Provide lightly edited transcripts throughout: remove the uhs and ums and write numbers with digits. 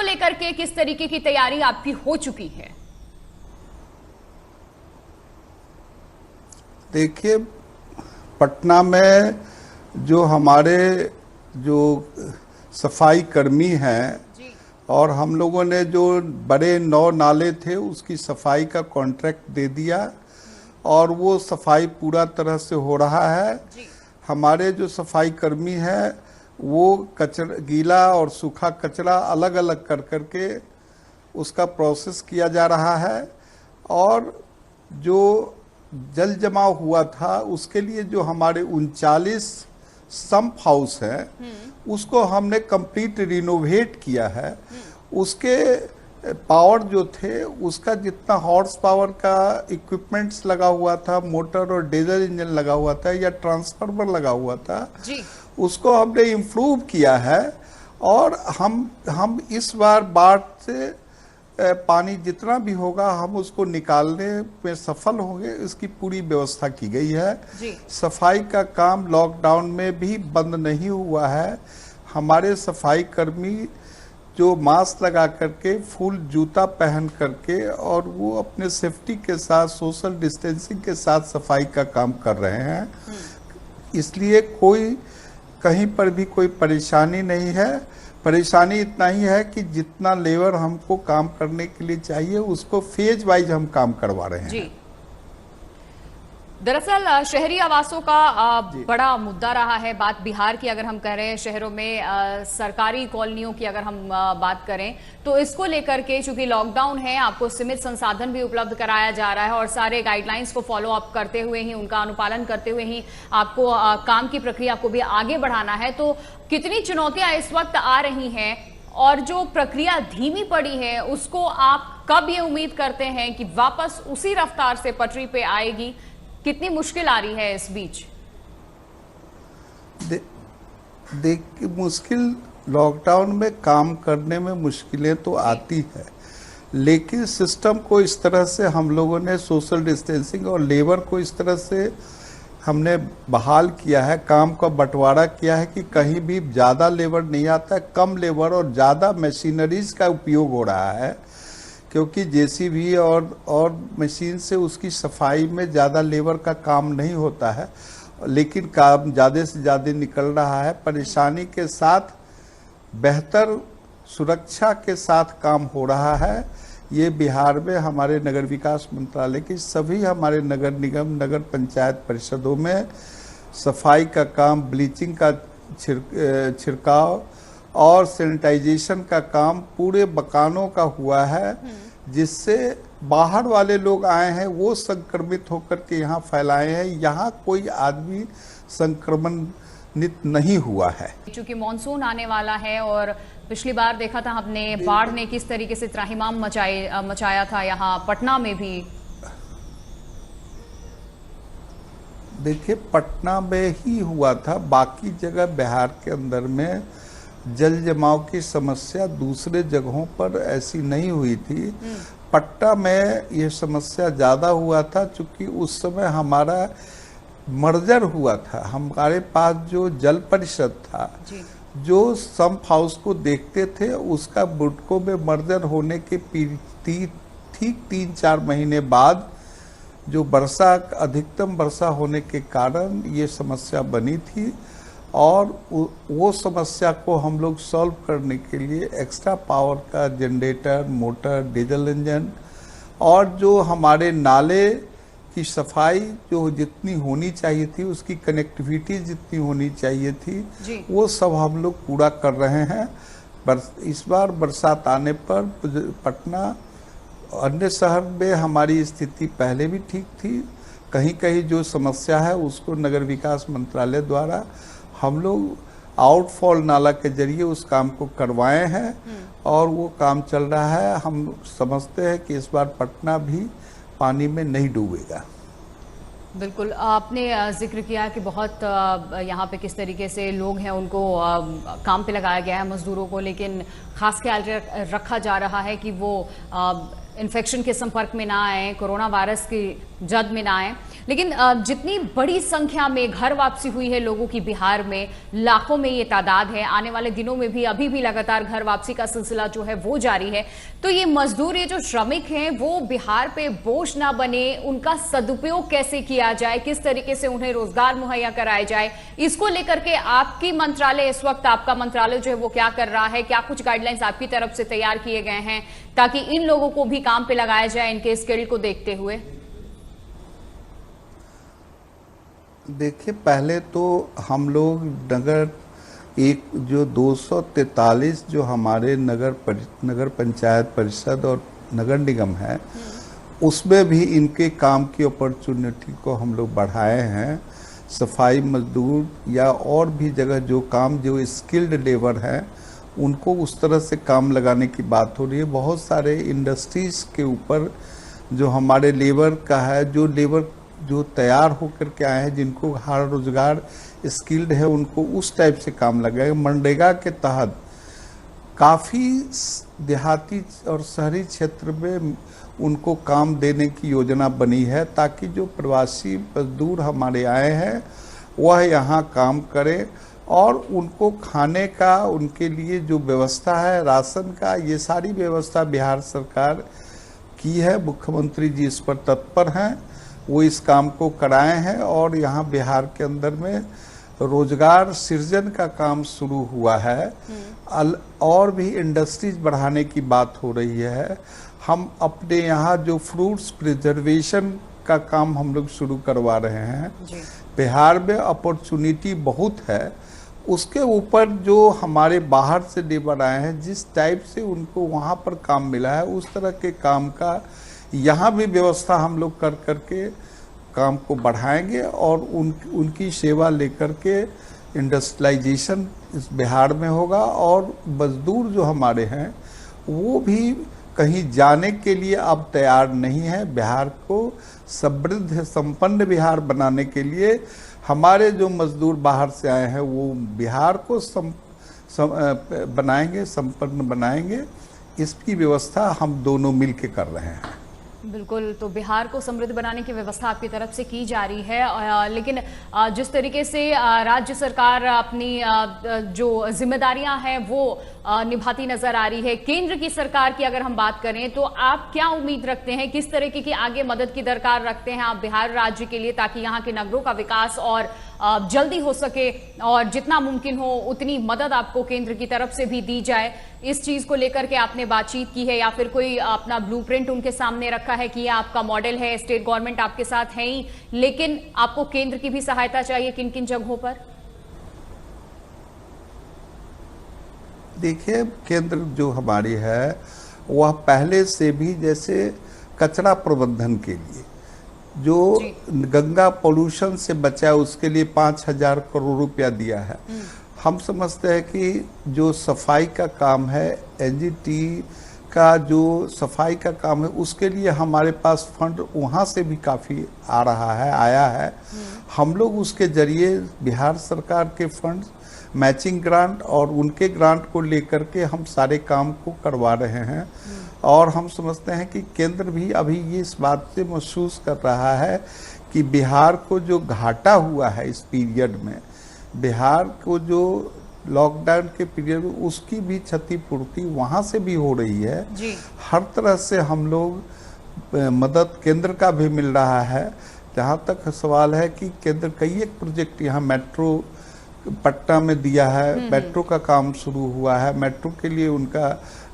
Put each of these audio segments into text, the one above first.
इसको लेकर के किस तरीके की तैयारी आपकी हो चुकी है? देखिए, पटना में जो हमारे जो सफाई कर्मी हैं और हम लोगों ने जो बड़े 9 नाले थे उसकी सफाई का कॉन्ट्रैक्ट दे दिया और वो सफाई पूरा तरह से हो रहा है। हमारे जो सफाई कर्मी हैं वो कचरा, गीला और सूखा कचरा अलग अलग कर करके उसका प्रोसेस किया जा रहा है और जो जल जमाव हुआ था उसके लिए जो हमारे 39 सम्प हाउस है उसको हमने कंप्लीट रिनोवेट किया है। उसके पावर जो थे उसका जितना हॉर्स पावर का इक्विपमेंट्स लगा हुआ था, मोटर और डीजल इंजन लगा हुआ था या ट्रांसफार्मर लगा हुआ था जी। उसको हमने इम्प्रूव किया है और हम इस बार बाढ़ से पानी जितना भी होगा हम उसको निकालने में सफल होंगे, इसकी पूरी व्यवस्था की गई है। सफाई का काम लॉकडाउन में भी बंद नहीं हुआ है। हमारे सफाई कर्मी जो मास्क लगा करके, फुल जूता पहन करके और वो अपने सेफ्टी के साथ, सोशल डिस्टेंसिंग के साथ सफाई का काम कर रहे हैं। इसलिए कोई कहीं पर भी कोई परेशानी नहीं है। परेशानी इतना ही है कि जितना लेबर हमको काम करने के लिए चाहिए उसको फेज वाइज हम काम करवा रहे हैं। जी। दरअसल शहरी आवासों का बड़ा मुद्दा रहा है। बात बिहार की अगर हम कह रहे हैं, शहरों में सरकारी कॉलोनियों की अगर हम बात करें तो इसको लेकर के चूंकि लॉकडाउन है, आपको सीमित संसाधन भी उपलब्ध कराया जा रहा है और सारे गाइडलाइंस को फॉलो अप करते हुए ही, उनका अनुपालन करते हुए ही आपको काम की प्रक्रिया को भी आगे बढ़ाना है। तो कितनी चुनौतियां इस वक्त आ रही हैं और जो प्रक्रिया धीमी पड़ी है उसको आप कब ये उम्मीद करते हैं कि वापस उसी रफ्तार से पटरी पे आएगी? कितनी मुश्किल आ रही है इस बीच? मुश्किल लॉकडाउन में काम करने में मुश्किलें तो आती है, लेकिन सिस्टम को इस तरह से हम लोगों ने सोशल डिस्टेंसिंग और लेबर को इस तरह से हमने बहाल किया है, काम का बंटवारा किया है कि कहीं भी ज़्यादा लेबर नहीं आता है, कम लेबर और ज़्यादा मशीनरीज का उपयोग हो रहा है क्योंकि जेसीबी और मशीन से उसकी सफाई में ज़्यादा लेबर का काम नहीं होता है, लेकिन काम ज़्यादा से ज़्यादा निकल रहा है। परेशानी के साथ बेहतर सुरक्षा के साथ काम हो रहा है। ये बिहार में हमारे नगर विकास मंत्रालय की सभी हमारे नगर निगम, नगर पंचायत परिषदों में सफाई का काम, ब्लीचिंग का छिड़काव और सैनिटाइजेशन का काम पूरे मकानों का हुआ है, जिससे बाहर वाले लोग आए हैं वो संक्रमित होकर के यहाँ फैलाए हैं। यहाँ कोई आदमी संक्रमणित नहीं हुआ है। चूंकि मॉनसून आने वाला है और पिछली बार देखा था हमने बाढ़ ने किस तरीके से त्राहिमाम मचाया था, यहाँ पटना में भी। देखिए, पटना में ही हुआ था, बाकी जगह बिहार के अंदर में जल जमाव की समस्या दूसरे जगहों पर ऐसी नहीं हुई थी। पटना में ये समस्या ज़्यादा हुआ था क्योंकि उस समय हमारा मर्जर हुआ था। हमारे पास जो जल परिषद था जो सम्प हाउस को देखते थे, उसका बुडको में मर्जर होने के ठीक 3-4 महीने बाद जो वर्षा, अधिकतम वर्षा होने के कारण ये समस्या बनी थी और वो समस्या को हम लोग सॉल्व करने के लिए एक्स्ट्रा पावर का जनरेटर, मोटर, डीजल इंजन और जो हमारे नाले की सफाई जो जितनी होनी चाहिए थी, उसकी कनेक्टिविटी जितनी होनी चाहिए थी, वो सब हम लोग पूरा कर रहे हैं। इस बार बरसात आने पर पटना, अन्य शहर में हमारी स्थिति पहले भी ठीक थी। कहीं कहीं जो समस्या है उसको नगर विकास मंत्रालय द्वारा हम लोग आउटफॉल नाला के जरिए उस काम को करवाए हैं और वो काम चल रहा है। हम समझते हैं कि इस बार पटना भी पानी में नहीं डूबेगा। बिल्कुल, आपने जिक्र किया कि बहुत यहाँ पे किस तरीके से लोग हैं उनको काम पे लगाया गया है, मजदूरों को, लेकिन खास ख्याल रखा जा रहा है कि वो इन्फेक्शन के संपर्क में ना आए, कोरोना वायरस की जद में ना आए। लेकिन जितनी बड़ी संख्या में घर वापसी हुई है लोगों की बिहार में, लाखों में ये तादाद है, आने वाले दिनों में भी अभी भी लगातार घर वापसी का सिलसिला जो है वो जारी है। तो ये मजदूर, ये जो श्रमिक हैं, वो बिहार पे बोझ ना बने, उनका सदुपयोग कैसे किया जाए, किस तरीके से उन्हें रोजगार मुहैया कराया जाए, इसको लेकर के आपकी मंत्रालय, इस वक्त आपका मंत्रालय जो है वो क्या कर रहा है? क्या कुछ गाइडलाइंस आपकी तरफ से तैयार किए गए हैं ताकि इन लोगों को भी काम पे लगाया जाए इनके स्किल को देखते हुए? देखिए, पहले तो हम लोग एक जो 243 जो हमारे नगर पंचायत परिषद और नगर निगम है, उसमें भी इनके काम की अपॉर्चुनिटी को हम लोग बढ़ाए हैं। सफाई मजदूर या और भी जगह जो काम, जो स्किल्ड लेबर है, उनको उस तरह से काम लगाने की बात हो रही है। बहुत सारे इंडस्ट्रीज के ऊपर जो हमारे लेबर का है, जो लेबर जो तैयार होकर के आए हैं, जिनको हर रोजगार स्किल्ड है, उनको उस टाइप से काम लगाए। मनरेगा के तहत काफ़ी देहाती और शहरी क्षेत्र में उनको काम देने की योजना बनी है, ताकि जो प्रवासी मजदूर हमारे आए हैं वह यहाँ काम करें और उनको खाने का, उनके लिए जो व्यवस्था है राशन का, ये सारी व्यवस्था बिहार सरकार की है। मुख्यमंत्री जी इस पर तत्पर हैं, वो इस काम को कराए हैं और यहाँ बिहार के अंदर में रोजगार सृजन का काम शुरू हुआ है। और भी इंडस्ट्रीज बढ़ाने की बात हो रही है। हम अपने यहाँ जो फ्रूट्स प्रिजर्वेशन का काम हम लोग शुरू करवा रहे हैं। बिहार में अपॉर्चुनिटी बहुत है, उसके ऊपर जो हमारे बाहर से लेबर आए हैं, जिस टाइप से उनको वहाँ पर काम मिला है, उस तरह के काम का यहाँ भी व्यवस्था हम लोग कर करके काम को बढ़ाएंगे और उनकी सेवा लेकर के इंडस्ट्रियलाइजेशन इस बिहार में होगा। और मजदूर जो हमारे हैं वो भी कहीं जाने के लिए अब तैयार नहीं है। बिहार को समृद्ध संपन्न बिहार बनाने के लिए हमारे जो मजदूर बाहर से आए हैं वो बिहार को बनाएंगे, संपन्न बनाएंगे। इसकी व्यवस्था हम दोनों मिल के कर रहे हैं। बिल्कुल, तो बिहार को समृद्ध बनाने की व्यवस्था आपकी तरफ से की जा रही है। लेकिन जिस तरीके से राज्य सरकार अपनी जो जिम्मेदारियां हैं वो निभाती नजर आ रही है, केंद्र की सरकार की अगर हम बात करें तो आप क्या उम्मीद रखते हैं, किस तरीके की आगे मदद की दरकार रखते हैं आप बिहार राज्य के लिए, ताकि यहाँ के नगरों का विकास और जल्दी हो सके और जितना मुमकिन हो उतनी मदद आपको केंद्र की तरफ से भी दी जाए? इस चीज को लेकर के आपने बातचीत की है या फिर कोई अपना ब्लूप्रिंट उनके सामने रखा है कि ये आपका मॉडल है, स्टेट गवर्नमेंट आपके साथ है ही, लेकिन आपको केंद्र की भी सहायता चाहिए किन किन जगहों पर? देखिए, केंद्र जो हमारी है वह पहले से भी, जैसे कचरा प्रबंधन के लिए जो गंगा पोल्यूशन से बचा, उसके लिए 5,000 करोड़ रुपया दिया है। हम समझते हैं कि जो सफाई का काम है, एनजीटी का जो सफाई का काम है, उसके लिए हमारे पास फंड वहाँ से भी काफ़ी आ रहा है, आया है। हम लोग उसके जरिए बिहार सरकार के फंड, मैचिंग ग्रांट और उनके ग्रांट को लेकर के हम सारे काम को करवा रहे हैं। और हम समझते हैं कि केंद्र भी अभी ये इस बात से महसूस कर रहा है कि बिहार को जो घाटा हुआ है इस पीरियड में, बिहार को जो लॉकडाउन के पीरियड में, उसकी भी क्षतिपूर्ति वहाँ से भी हो रही है जी। हर तरह से हम लोग मदद केंद्र का भी मिल रहा है। जहाँ तक सवाल है कि केंद्र कई एक प्रोजेक्ट यहाँ मेट्रो पटना में दिया है, मेट्रो का काम शुरू हुआ है, मेट्रो के लिए उनका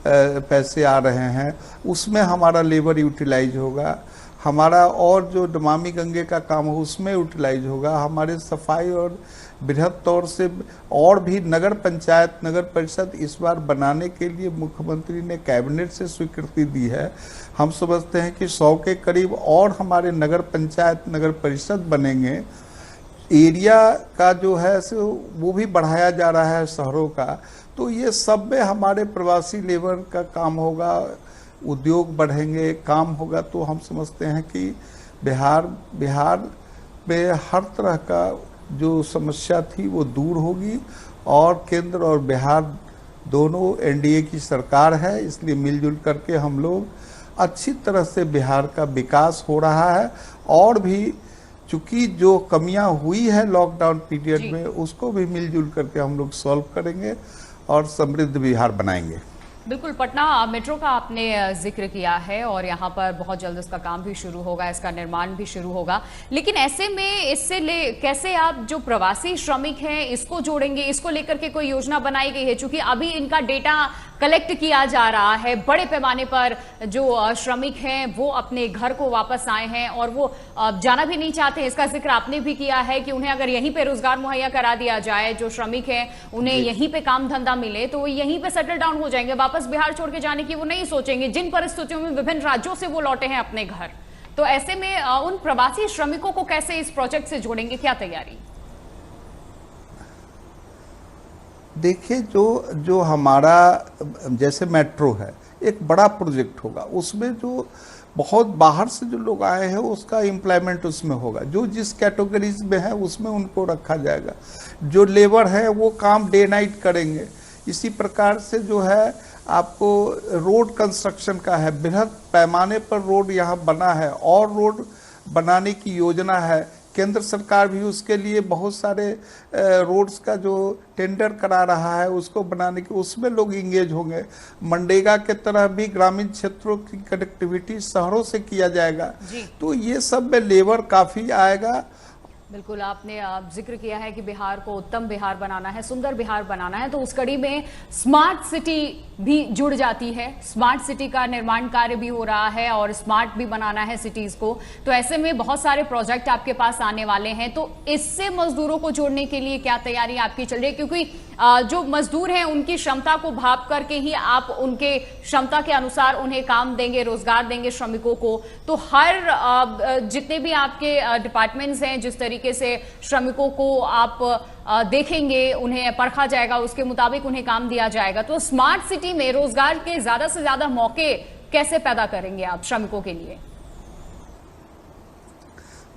पैसे आ रहे हैं, उसमें हमारा लेबर यूटिलाइज होगा। हमारा और जो नमामि गंगे का काम है उसमें यूटिलाइज होगा। हमारे सफाई और बृहद तौर से और भी नगर पंचायत, नगर परिषद इस बार बनाने के लिए मुख्यमंत्री ने कैबिनेट से स्वीकृति दी है। हम समझते हैं कि 100 के करीब और हमारे नगर पंचायत, नगर परिषद बनेंगे। एरिया का जो है सो वो भी बढ़ाया जा रहा है शहरों का। तो ये सब में हमारे प्रवासी लेबर का काम होगा, उद्योग बढ़ेंगे, काम होगा। तो हम समझते हैं कि बिहार में हर तरह का जो समस्या थी वो दूर होगी। और केंद्र और बिहार दोनों एनडीए की सरकार है, इसलिए मिलजुल करके हम लोग अच्छी तरह से बिहार का विकास हो रहा है। और भी चूंकि जो कमियां हुई है लॉकडाउन पीरियड जी। में, उसको भी मिलजुल करके हम लोग सॉल्व करेंगे और समृद्ध बिहार बनाएंगे। बिल्कुल, पटना मेट्रो का आपने जिक्र किया है और यहाँ पर बहुत जल्द इसका काम भी शुरू होगा, इसका निर्माण भी शुरू होगा। लेकिन ऐसे में कैसे आप जो प्रवासी श्रमिक हैं इसको जोड़ेंगे? इसको लेकर के कोई योजना बनाई गई है? क्योंकि अभी इनका डेटा कलेक्ट किया जा रहा है, बड़े पैमाने पर जो श्रमिक हैं वो अपने घर को वापस आए हैं और वो जाना भी नहीं चाहते हैं। इसका जिक्र आपने भी किया है कि उन्हें अगर यहीं पे रोजगार मुहैया करा दिया जाए, जो श्रमिक हैं उन्हें यहीं पे काम धंधा मिले तो वो यहीं पे सेटल डाउन हो जाएंगे, वापस बिहार छोड़ के जाने की वो नहीं सोचेंगे, जिन परिस्थितियों में विभिन्न राज्यों से वो लौटे हैं अपने घर। तो ऐसे में उन प्रवासी श्रमिकों को कैसे इस प्रोजेक्ट से जोड़ेंगे, क्या तैयारी? देखिए, जो हमारा जैसे मेट्रो है, एक बड़ा प्रोजेक्ट होगा, उसमें जो बहुत बाहर से जो लोग आए हैं उसका एम्प्लॉयमेंट उसमें होगा, जो जिस कैटेगरीज में है उसमें उनको रखा जाएगा। जो लेबर है वो काम डे नाइट करेंगे। इसी प्रकार से जो है आपको रोड कंस्ट्रक्शन का है, बृहद पैमाने पर रोड यहाँ बना है और रोड बनाने की योजना है। केंद्र सरकार भी उसके लिए बहुत सारे रोड्स का जो टेंडर करा रहा है उसको बनाने की, उसमें लोग इंगेज होंगे। मनरेगा के तरह भी ग्रामीण क्षेत्रों की कनेक्टिविटी शहरों से किया जाएगा। तो ये सब में लेबर काफ़ी आएगा। बिल्कुल, आपने जिक्र किया है कि बिहार को उत्तम बिहार बनाना है, सुंदर बिहार बनाना है, तो उस कड़ी में स्मार्ट सिटी भी जुड़ जाती है। स्मार्ट सिटी का निर्माण कार्य भी हो रहा है और स्मार्ट भी बनाना है सिटीज को। तो ऐसे में बहुत सारे प्रोजेक्ट आपके पास आने वाले हैं, तो इससे मजदूरों को जोड़ने के लिए क्या तैयारी आपकी चल रही है? क्योंकि जो मजदूर हैं उनकी क्षमता को भाप करके ही आप उनके क्षमता के अनुसार उन्हें काम देंगे, रोजगार देंगे श्रमिकों को। तो हर जितने भी आपके डिपार्टमेंट्स हैं, जिस तरीके से श्रमिकों को आप देखेंगे, उन्हें परखा जाएगा, उसके मुताबिक उन्हें काम दिया जाएगा। तो स्मार्ट सिटी में रोजगार के ज्यादा से ज्यादा मौके कैसे पैदा करेंगे आप श्रमिकों के लिए?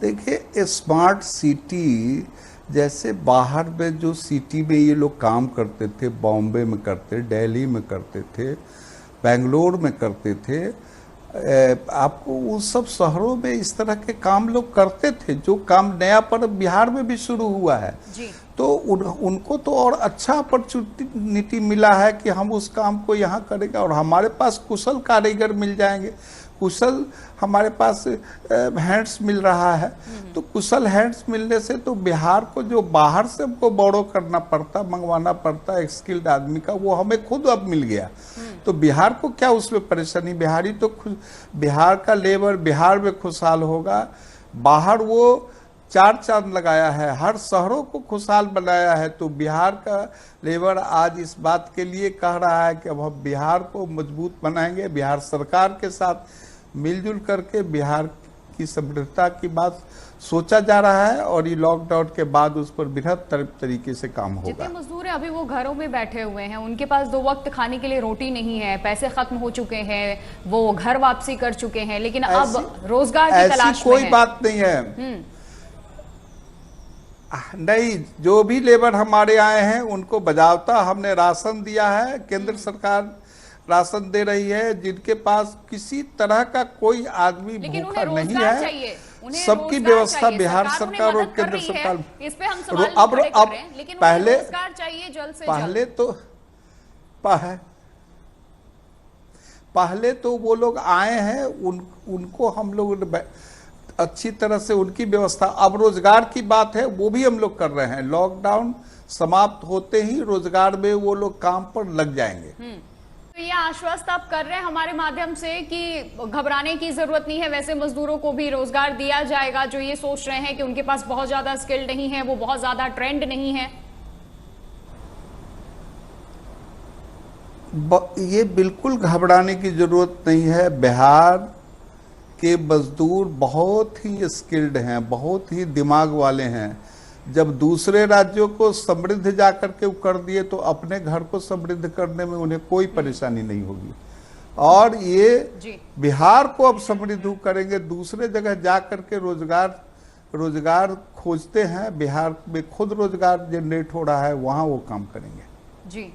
देखिए, स्मार्ट सिटी जैसे बाहर में जो सिटी में ये लोग काम करते थे, बॉम्बे में करते, दिल्ली में करते थे, बेंगलोर में करते थे, आपको उन सब शहरों में इस तरह के काम लोग करते थे। जो काम नया पर बिहार में भी शुरू हुआ है जी। तो उनको तो और अच्छा अपॉर्चुनिटी मिला है कि हम उस काम को यहाँ करेंगे और हमारे पास कुशल कारीगर मिल जाएंगे, कुशल हमारे पास हैंड्स मिल रहा है। तो कुशल हैंड्स मिलने से तो बिहार को जो बाहर से हमको बोरो करना पड़ता, मंगवाना पड़ता एक स्किल्ड आदमी का, वो हमें खुद अब मिल गया। तो बिहार को क्या उसमें परेशानी? बिहारी तो बिहार का लेबर बिहार में खुशहाल होगा। बाहर वो चार चांद लगाया है, हर शहरों को खुशहाल बनाया है। तो बिहार का लेबर आज इस बात के लिए कह रहा है कि अब हम बिहार को मजबूत बनाएंगे, बिहार सरकार के साथ मिलजुल करके बिहार की समृद्धता की बात सोचा जा रहा है और ये लॉकडाउन के बाद उस पर बृहद तरीके से काम होगा। जितने मजदूर हैं अभी वो घरों में बैठे हुए हैं, उनके पास 2 वक्त खाने के लिए रोटी नहीं है, पैसे खत्म हो चुके हैं, वो घर वापसी कर चुके हैं, लेकिन अब रोजगार की तलाश में कोई बात नहीं है। नहीं, जो भी लेबर हमारे आए हैं उनको बजावता हमने राशन दिया है, केंद्र सरकार राशन दे रही है। जिनके पास किसी तरह का कोई आदमी भूखा नहीं है, सबकी व्यवस्था बिहार सरकार और केंद्र सरकार। इस पे हम सवाल खड़े कर रहे हैं, लेकिन पहले रोजगार चाहिए जल्द से पहले जल्द। तो पहले तो वो लोग आए हैं, उनको हम लोग अच्छी तरह से उनकी व्यवस्था, अब रोजगार की बात है वो भी हम लोग कर रहे हैं। लॉकडाउन समाप्त होते ही रोजगार में वो लोग काम पर लग जाएंगे। तो ये आश्वस्त आप कर रहे हैं हमारे माध्यम से कि घबराने की जरूरत नहीं है, वैसे मजदूरों को भी रोजगार दिया जाएगा जो ये सोच रहे हैं कि उनके पास बहुत ज्यादा स्किल नहीं है, वो बहुत ज्यादा ट्रेंड नहीं है। ये बिल्कुल घबराने की जरूरत नहीं है। बिहार के मजदूर बहुत ही स्किल्ड हैं, बहुत ही दिमाग वाले हैं। जब दूसरे राज्यों को समृद्ध जाकर के कर दिए तो अपने घर को समृद्ध करने में उन्हें कोई परेशानी नहीं होगी। और ये बिहार को अब समृद्ध करेंगे। दूसरे जगह जाकर के रोजगार खोजते हैं, बिहार में खुद रोजगार जनरेट हो रहा है, वहां वो काम करेंगे। जी,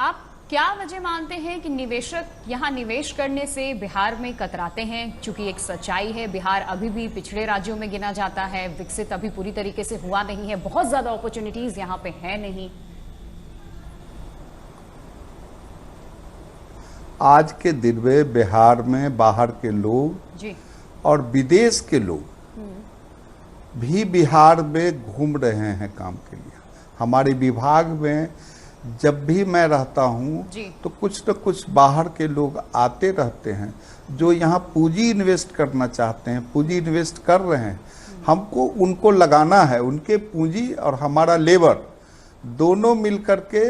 आप क्या वजह मानते हैं कि निवेशक यहाँ निवेश करने से बिहार में कतराते हैं? क्योंकि एक सच्चाई है, बिहार अभी भी पिछड़े राज्यों में गिना जाता है, विकसित अभी पूरी तरीके से हुआ नहीं है, बहुत ज्यादा अपॉर्चुनिटीज यहाँ पे है नहीं। आज के दिन में बिहार में बाहर के लोग जी और विदेश के लोग भी बिहार में घूम रहे हैं काम के लिए। हमारे विभाग में जब भी मैं रहता हूं तो कुछ न कुछ बाहर के लोग आते रहते हैं जो यहाँ पूंजी इन्वेस्ट करना चाहते हैं, पूंजी इन्वेस्ट कर रहे हैं। हमको उनको लगाना है, उनके पूंजी और हमारा लेबर दोनों मिलकर के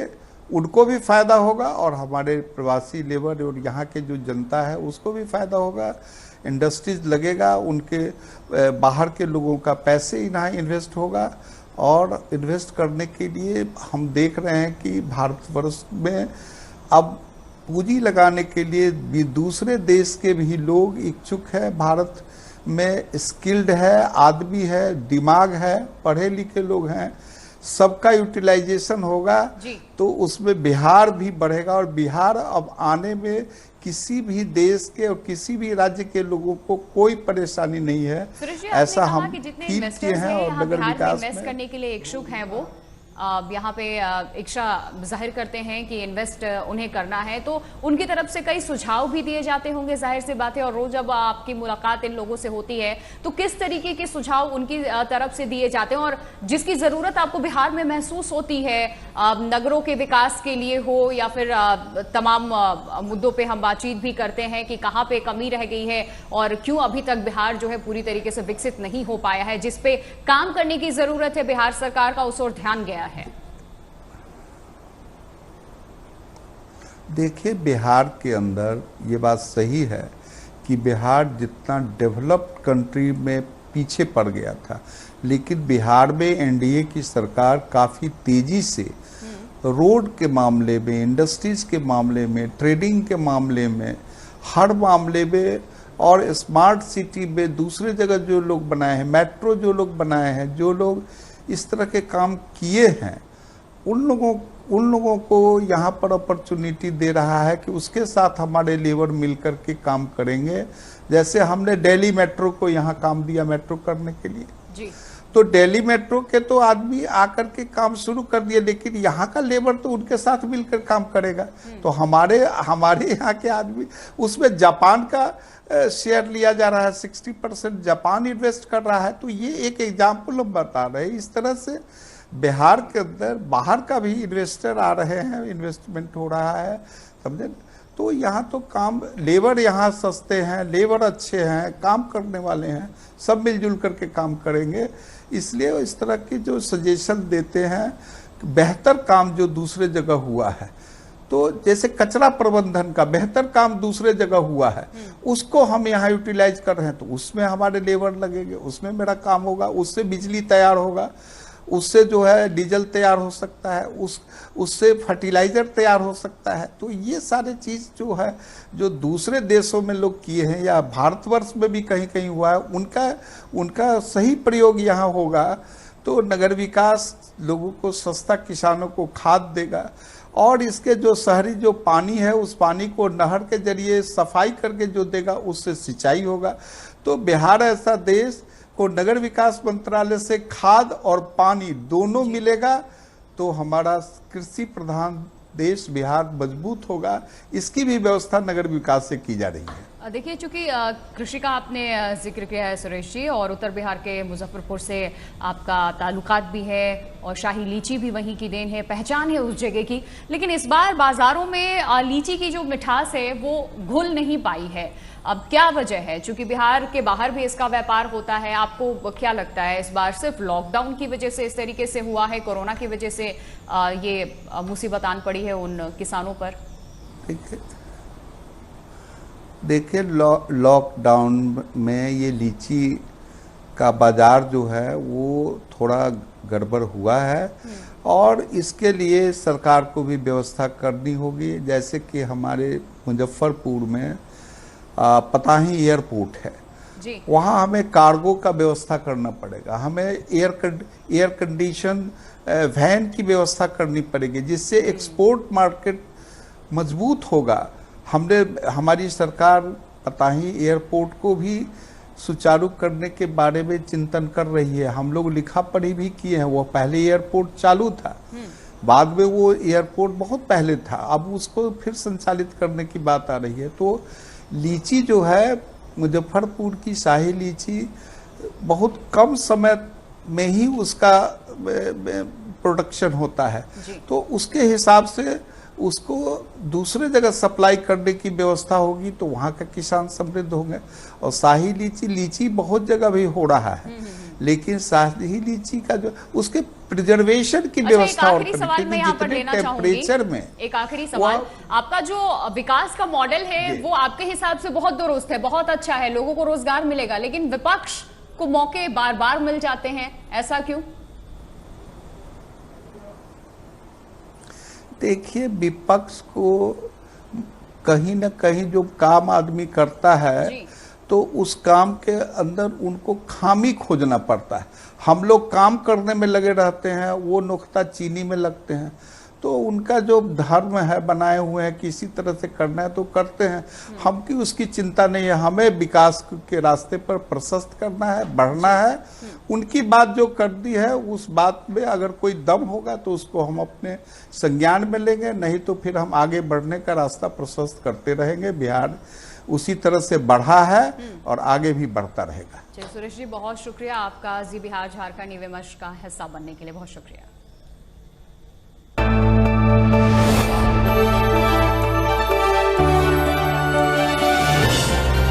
उनको भी फायदा होगा और हमारे प्रवासी लेबर और यहाँ के जो जनता है उसको भी फायदा होगा। इंडस्ट्रीज लगेगा, उनके बाहर के लोगों का पैसे यहाँ इन्वेस्ट होगा और इन्वेस्ट करने के लिए हम देख रहे हैं कि भारतवर्ष में अब पूंजी लगाने के लिए भी दूसरे देश के भी लोग इच्छुक है। भारत में स्किल्ड है, आदमी है, दिमाग है, पढ़े लिखे लोग हैं, सबका यूटिलाइजेशन होगा तो उसमें बिहार भी बढ़ेगा और बिहार अब आने में किसी भी देश के और किसी भी राज्य के लोगों को कोई परेशानी नहीं है। ऐसा हम फील किए हैं और नगर विकास में करने के लिए इच्छुक हैं वो यहाँ पे इच्छा जाहिर करते हैं कि इन्वेस्ट उन्हें करना है, तो उनकी तरफ से कई सुझाव भी दिए जाते होंगे, जाहिर सी बात है। और रोज जब आपकी मुलाकात इन लोगों से होती है तो किस तरीके के सुझाव उनकी तरफ से दिए जाते हैं और जिसकी जरूरत आपको बिहार में महसूस होती है नगरों के विकास के लिए हो या फिर तमाम मुद्दों पे हम बातचीत भी करते हैं कि कहाँ पे कमी रह गई है और क्यों अभी तक बिहार जो है पूरी तरीके से विकसित नहीं हो पाया है, जिसपे काम करने की जरूरत है बिहार सरकार का, उस ओर ध्यान गया है। देखिए, बिहार के अंदर ये बात सही है कि बिहार जितना डेवलप्ड कंट्री में पीछे पड़ गया था, लेकिन बिहार में एनडीए की सरकार काफ़ी तेज़ी से रोड के मामले में, इंडस्ट्रीज के मामले में, ट्रेडिंग के मामले में, हर मामले में और स्मार्ट सिटी में दूसरे जगह जो लोग बनाए हैं, मेट्रो जो लोग बनाए हैं, जो लोग इस तरह के काम किए हैं, उन लोगों को यहाँ पर अपॉर्चुनिटी दे रहा है कि उसके साथ हमारे लेबर मिलकर के काम करेंगे। जैसे हमने दिल्ली मेट्रो को यहाँ काम दिया मेट्रो करने के लिए जी। तो दिल्ली मेट्रो के तो आदमी आकर के काम शुरू कर दिए, लेकिन यहाँ का लेबर तो उनके साथ मिलकर काम करेगा। तो हमारे यहाँ के आदमी, उसमें जापान का शेयर लिया जा रहा है, 60% जापान इन्वेस्ट कर रहा है। तो ये एक एग्जाम्पल हम बता रहे हैं। इस तरह से बिहार के अंदर बाहर का भी इन्वेस्टर आ रहे हैं, इन्वेस्टमेंट हो रहा है, समझे। तो यहाँ तो काम, लेबर यहाँ सस्ते हैं, लेबर अच्छे हैं, काम करने वाले हैं, सब मिलजुल करके काम करेंगे। इसलिए इस तरह की जो सजेशन देते हैं, बेहतर काम जो दूसरे जगह हुआ है, तो जैसे कचरा प्रबंधन का बेहतर काम दूसरे जगह हुआ है, उसको हम यहाँ यूटिलाइज कर रहे हैं, तो उसमें हमारे लेबर लगेंगे, उसमें मेरा काम होगा, उससे बिजली तैयार होगा, उससे जो है डीजल तैयार हो सकता है, उससे फर्टिलाइजर तैयार हो सकता है। तो ये सारे चीज़ जो है, जो दूसरे देशों में लोग किए हैं या भारतवर्ष में भी कहीं कहीं हुआ है, उनका सही प्रयोग यहाँ होगा तो नगर विकास लोगों को सस्ता, किसानों को खाद देगा और इसके जो शहरी जो पानी है उस पानी को नहर के जरिए सफाई करके जो देगा उससे सिंचाई होगा। तो बिहार ऐसा देश को नगर विकास मंत्रालय से खाद और पानी दोनों मिलेगा तो हमारा कृषि प्रधान देश बिहार मजबूत होगा। इसकी भी व्यवस्था नगर विकास से की जा रही है। देखिए, चूंकि कृषि का आपने जिक्र किया है सुरेश जी, और उत्तर बिहार के मुजफ्फरपुर से आपका ताल्लुकात भी है और शाही लीची भी वहीं की देन है, पहचान है उस जगह की, लेकिन इस बार बाजारों में लीची की जो मिठास है वो घुल नहीं पाई है। अब क्या वजह है? चूंकि बिहार के बाहर भी इसका व्यापार होता है, आपको क्या लगता है इस बार सिर्फ लॉकडाउन की वजह से इस तरीके से हुआ है, कोरोना की वजह से ये मुसीबत आन पड़ी है उन किसानों पर? देखिए, लॉकडाउन में ये लीची का बाजार जो है वो थोड़ा गड़बड़ हुआ है और इसके लिए सरकार को भी व्यवस्था करनी होगी। जैसे कि हमारे मुजफ्फरपुर में पताही एयरपोर्ट है जी। वहाँ हमें कार्गो का व्यवस्था करना पड़ेगा, हमें एयर कंडीशन वैन की व्यवस्था करनी पड़ेगी, जिससे एक्सपोर्ट मार्केट मजबूत होगा। हमारी सरकार पता ही एयरपोर्ट को भी सुचारू करने के बारे में चिंतन कर रही है। हम लोग लिखा पढ़ी भी किए हैं। वो पहले एयरपोर्ट चालू था, बाद में वो एयरपोर्ट बहुत पहले था, अब उसको फिर संचालित करने की बात आ रही है। तो लीची जो है, मुजफ्फरपुर की शाही लीची बहुत कम समय में ही उसका प्रोडक्शन होता है, तो उसके हिसाब से उसको दूसरे जगह सप्लाई करने की व्यवस्था होगी तो वहाँ का किसान समृद्ध होंगे। और शाही लीची बहुत जगह भी हो रहा है, लेकिन शाही लीची का जो उसके प्रिजर्वेशन की व्यवस्था और जितने टेम्परेचर में। एक आखिरी सवाल, आपका जो विकास का मॉडल है वो आपके हिसाब से बहुत दुरुस्त है, बहुत अच्छा है, लोगों को रोजगार मिलेगा, लेकिन विपक्ष को मौके बार बार मिल जाते हैं, ऐसा क्यों? देखिए, विपक्ष को कहीं ना कहीं जो काम आदमी करता है तो उस काम के अंदर उनको खामी खोजना पड़ता है। हम लोग काम करने में लगे रहते हैं, वो नुक्ता चीनी में लगते हैं। तो उनका जो धर्म है बनाए हुए हैं, किसी तरह से करना है तो करते हैं, हमकी उसकी चिंता नहीं है। हमें विकास के रास्ते पर प्रशस्त करना है, बढ़ना है। उनकी बात जो कर दी है, उस बात में अगर कोई दम होगा तो उसको हम अपने संज्ञान में लेंगे, नहीं तो फिर हम आगे बढ़ने का रास्ता प्रशस्त करते रहेंगे। बिहार उसी तरह से बढ़ा है और आगे भी बढ़ता रहेगा। सुरेश जी, बहुत शुक्रिया आपका जी बिहार झारखंड विमर्श का हिस्सा बनने के लिए, बहुत शुक्रिया।